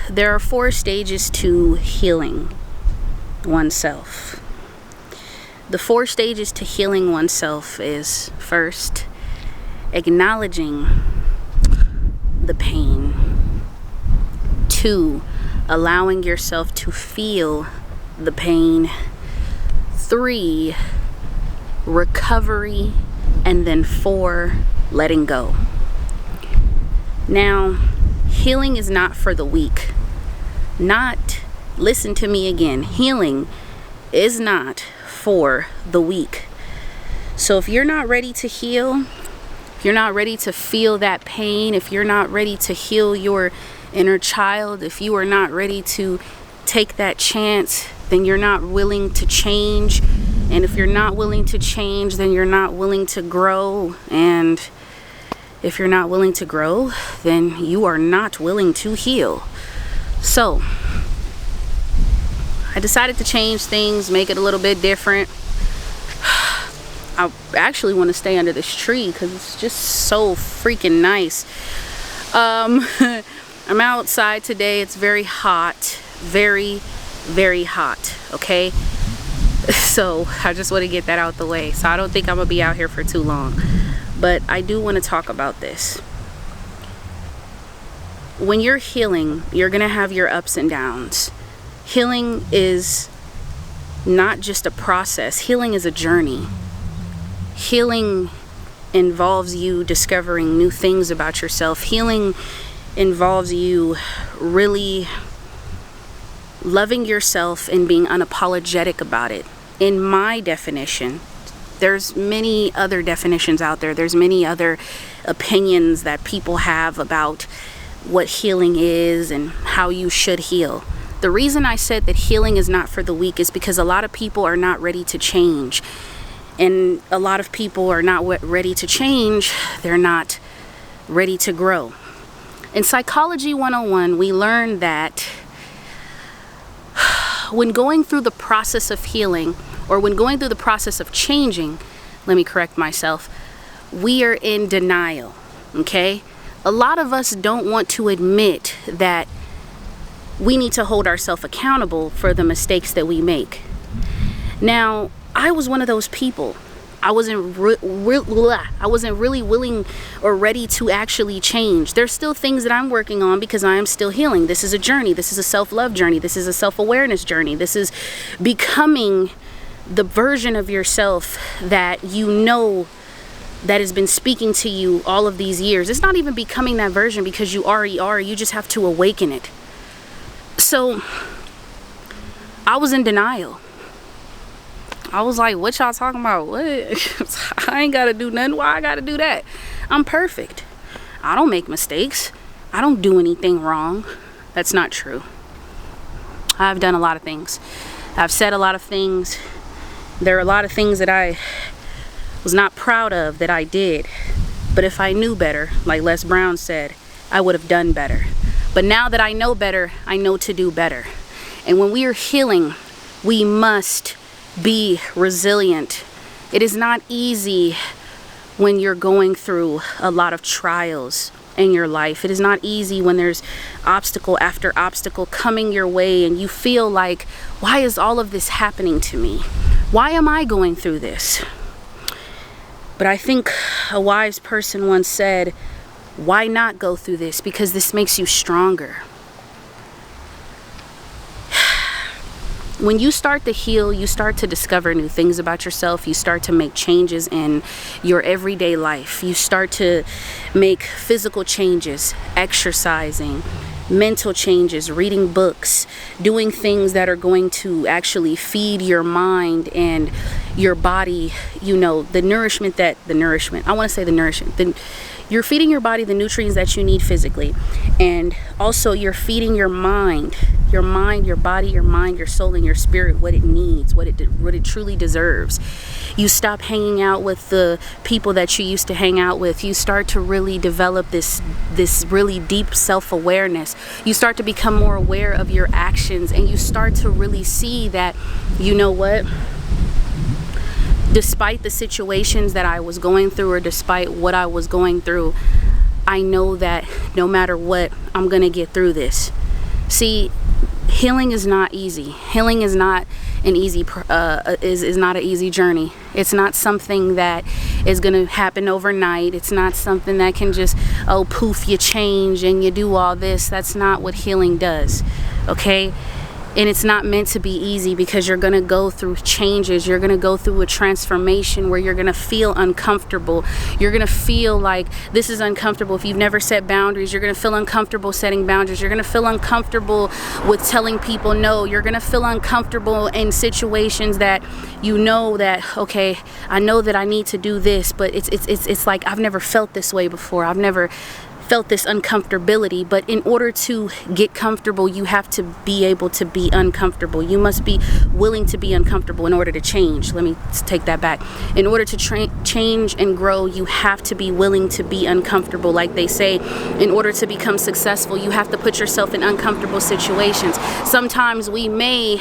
there are 4 stages to healing oneself. The 4 stages to healing oneself is, first, acknowledging the pain. 2, allowing yourself to feel the pain. 3, recovery. And then 4, letting go. Now, healing is not for the weak. Listen to me again. Healing is not for the weak. So if you're not ready to heal, if you're not ready to feel that pain, if you're not ready to heal your inner child, if you are not ready to take that chance, then you're not willing to change. And if you're not willing to change, then you're not willing to grow. And if you're not willing to grow, then you are not willing to heal. So I decided to change things, make it a little bit different. I actually want to stay under this tree because it's just so freaking nice. I'm outside today. It's very hot. Very, very hot. Okay? So I just want to get that out the way. So I don't think I'm going to be out here for too long. But I do want to talk about this. When you're healing, you're going to have your ups and downs. Healing is not just a process. Healing is a journey. Healing involves you discovering new things about yourself. Healing involves you really loving yourself and being unapologetic about it. In my definition, there's many other definitions out there. There's many other opinions that people have about what healing is and how you should heal. The reason I said that healing is not for the weak is because a lot of people are not ready to change. And a lot of people are not ready to change. They're not ready to grow. In Psychology 101, we learned that when going through the process of healing, or when going through the process of changing, let me correct myself, we are in denial, okay? A lot of us don't want to admit that we need to hold ourselves accountable for the mistakes that we make. Now, I was one of those people. I wasn't really willing or ready to actually change. There's still things that I'm working on because I am still healing. This is a journey. This is a self-love journey. This is a self-awareness journey. This is becoming the version of yourself that you know that has been speaking to you all of these years. It's not even becoming that version because you already are. You just have to awaken it. So I was in denial. I was like, what y'all talking about? What? I ain't got to do nothing. Why I got to do that? I'm perfect. I don't make mistakes. I don't do anything wrong. That's not true. I've done a lot of things. I've said a lot of things. There are a lot of things that I was not proud of that I did. But if I knew better, like Les Brown said, I would have done better. But now that I know better, I know to do better. And when we are healing, we must be resilient. It is not easy when you're going through a lot of trials in your life. It is not easy when there's obstacle after obstacle coming your way and you feel like, why is all of this happening to me? Why am I going through this? But I think a wise person once said, why not go through this? Because this makes you stronger. When you start to heal, you start to discover new things about yourself. You start to make changes in your everyday life. You start to make physical changes, exercising, mental changes, reading books, doing things that are going to actually feed your mind and your body, you know, you're feeding your body the nutrients that you need physically. And also you're feeding your mind, your body, your mind, your soul, and your spirit what it needs, what it truly deserves. You stop hanging out with the people that you used to hang out with. You start to really develop this really deep self-awareness. You start to become more aware of your actions, and you start to really see that, you know what? Despite the situations that I was going through, or despite what I was going through, I know that no matter what, I'm going to get through this. See, healing is not easy. Healing is not an easy is not an easy journey. It's not something that is going to happen overnight. It's not something that can just, oh, poof, you change and you do all this. That's not what healing does. Okay? And it's not meant to be easy, because you're going to go through changes. You're going to go through a transformation where you're going to feel uncomfortable. You're going to feel like this is uncomfortable. If you've never set boundaries, you're going to feel uncomfortable setting boundaries. You're going to feel uncomfortable with telling people no. You're going to feel uncomfortable in situations that you know that, okay, I know that I need to do this, but it's like I've never felt this way before. I've never felt this uncomfortability. But in order to get comfortable, you have to be able to be uncomfortable. You must be willing to be uncomfortable in order to change. Let me take that back. In order to change and grow, you have to be willing to be uncomfortable. Like they say, in order to become successful, you have to put yourself in uncomfortable situations. Sometimes we may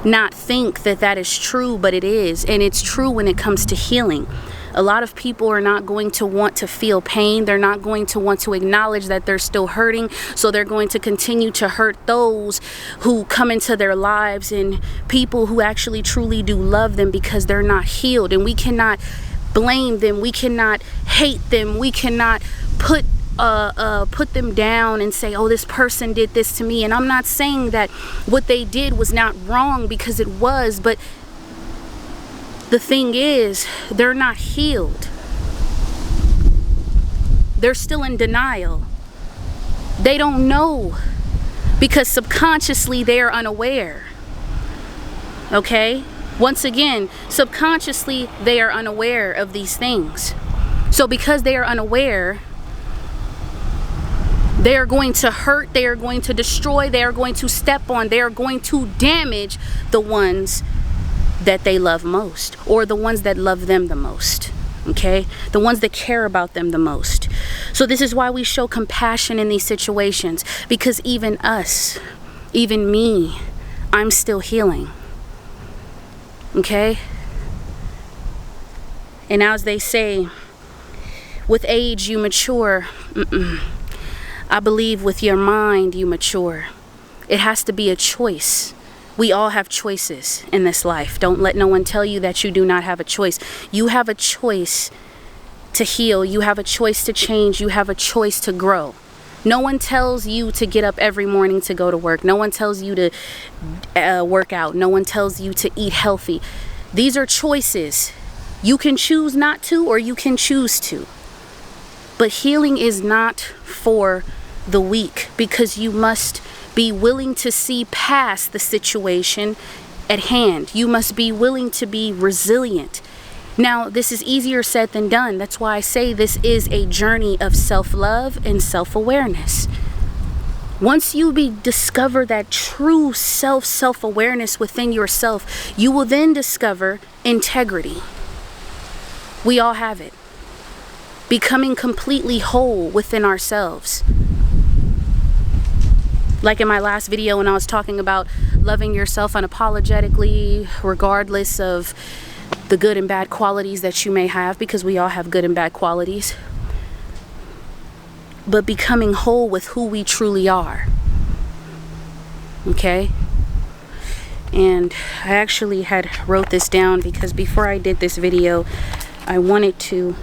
not think that that is true, but it is. And it's true when it comes to healing. A lot of people are not going to want to feel pain. They're not going to want to acknowledge that they're still hurting. So they're going to continue to hurt those who come into their lives and people who actually truly do love them, because they're not healed. And we cannot blame them. We cannot hate them. We cannot put them down and say, oh, this person did this to me. And I'm not saying that what they did was not wrong, because it was, but the thing is, they're not healed. They're still in denial. They don't know, because subconsciously they are unaware. Okay? Once again, subconsciously they are unaware of these things. So because they are unaware, they are going to hurt, they are going to destroy, they are going to step on, they are going to damage the ones that they love most, or the ones that love them the most. Okay, the ones that care about them the most. So this is why we show compassion in these situations, because even us, even me, I'm still healing. Okay, and as they say, with age you mature. I believe with your mind you mature. It has to be a choice. We all have choices in this life. Don't let no one tell you that you do not have a choice. You have a choice to heal. You have a choice to change. You have a choice to grow. No one tells you to get up every morning to go to work. No one tells you to work out. No one tells you to eat healthy. These are choices. You can choose not to, or you can choose to. But healing is not for the weak, because you must be willing to see past the situation at hand. You must be willing to be resilient. Now, this is easier said than done. That's why I say this is a journey of self-love and self-awareness. Once you discover that true self-awareness within yourself, you will then discover integrity. We all have it. Becoming completely whole within ourselves. Like in my last video when I was talking about loving yourself unapologetically, regardless of the good and bad qualities that you may have, because we all have good and bad qualities. But becoming whole with who we truly are. Okay? And I actually had wrote this down, because before I did this video, I wanted to...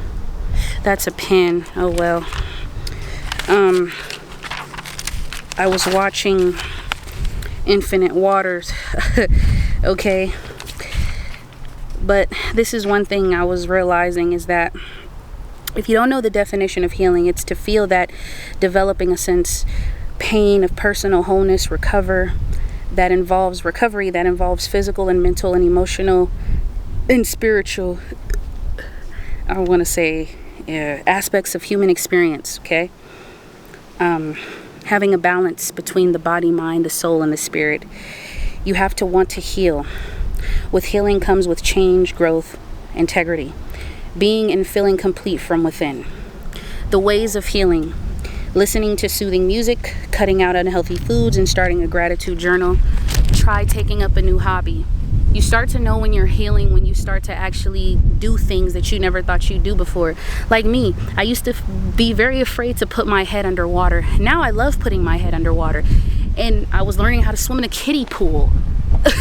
That's a pen. Oh well. I was watching Infinite Waters. Okay. But this is one thing I was realizing, is that if you don't know the definition of healing, it's to feel that developing a sense pain of personal wholeness, recovery that involves physical and mental and emotional and spiritual, I want to say, aspects of human experience. Okay. Having a balance between the body, mind, the soul, and the spirit. You have to want to heal. With healing comes with change, growth, integrity, being and feeling complete from within. The ways of healing: listening to soothing music, cutting out unhealthy foods, and starting a gratitude journal. Try taking up a new hobby. You start to know when you're healing when you start to actually do things that you never thought you'd do before. Like me, I used to be very afraid to put my head underwater. Now I love putting my head underwater. and I was learning how to swim in a kiddie pool.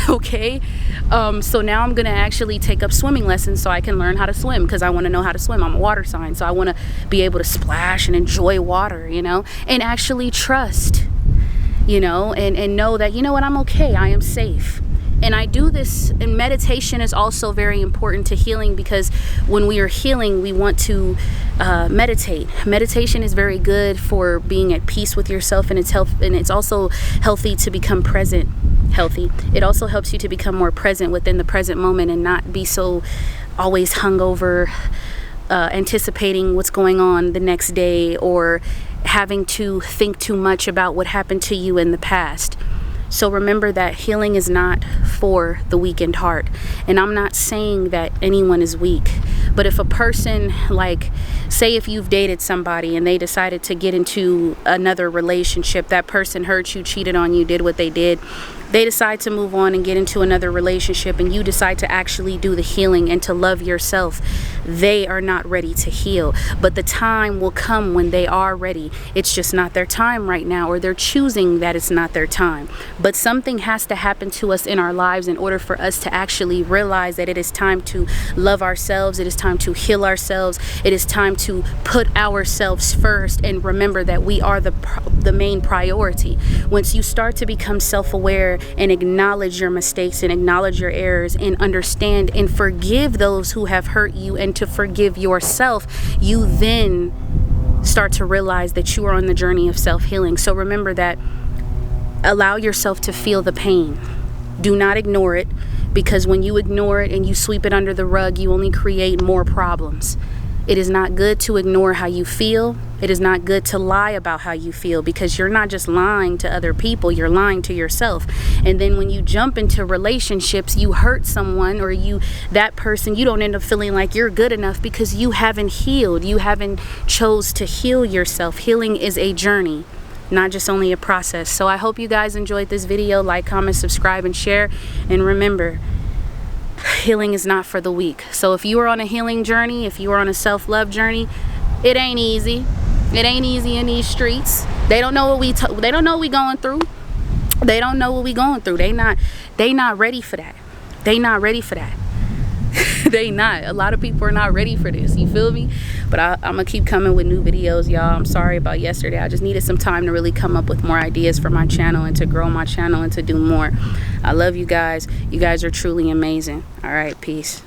Okay, so now I'm gonna actually take up swimming lessons so I can learn how to swim, because I want to know how to swim. I'm a water sign, so I want to be able to splash and enjoy water, you know, and actually trust, you know, and know that, you know what, I'm okay, I am safe. And I do this, and meditation is also very important to healing, because when we are healing, we want to meditate. Meditation is very good for being at peace with yourself, and it's also healthy to become present. It also helps you to become more present within the present moment and not be so always hungover, anticipating what's going on the next day, or having to think too much about what happened to you in the past. So remember that healing is not for the weakened heart. And I'm not saying that anyone is weak, but if a person, like, say if you've dated somebody and they decided to get into another relationship, that person hurt you, cheated on you, did what they did, they decide to move on and get into another relationship, and you decide to actually do the healing and to love yourself, they are not ready to heal. But the time will come when they are ready. It's just not their time right now, or they're choosing that it's not their time. But something has to happen to us in our lives in order for us to actually realize that it is time to love ourselves. It is time to heal ourselves. It is time to put ourselves first and remember that we are the main priority. Once you start to become self-aware and acknowledge your mistakes and acknowledge your errors and understand and forgive those who have hurt you and to forgive yourself, you then start to realize that you are on the journey of self-healing. So remember that. Allow yourself to feel the pain. Do not ignore it, because when you ignore it and you sweep it under the rug, you only create more problems. It is not good to ignore how you feel. It is not good to lie about how you feel, because you're not just lying to other people, you're lying to yourself. And then when you jump into relationships, you hurt someone, or that person, you don't end up feeling like you're good enough because you haven't healed. You haven't chose to heal yourself. Healing is a journey, not just only a process. So I hope you guys enjoyed this video. Like, comment, subscribe, and share. And remember, healing is not for the weak. So if you are on a healing journey, if you are on a self-love journey, it ain't easy. It ain't easy in these streets. They don't know what we going through. They don't know what we going through. They not ready for that. They not ready for that. They not. A lot of people are not ready for this. You feel me? But I'm gonna keep coming with new videos, y'all. I'm sorry about yesterday. I just needed some time to really come up with more ideas for my channel and to grow my channel and to do more. I love you guys. You guys are truly amazing. All right, peace.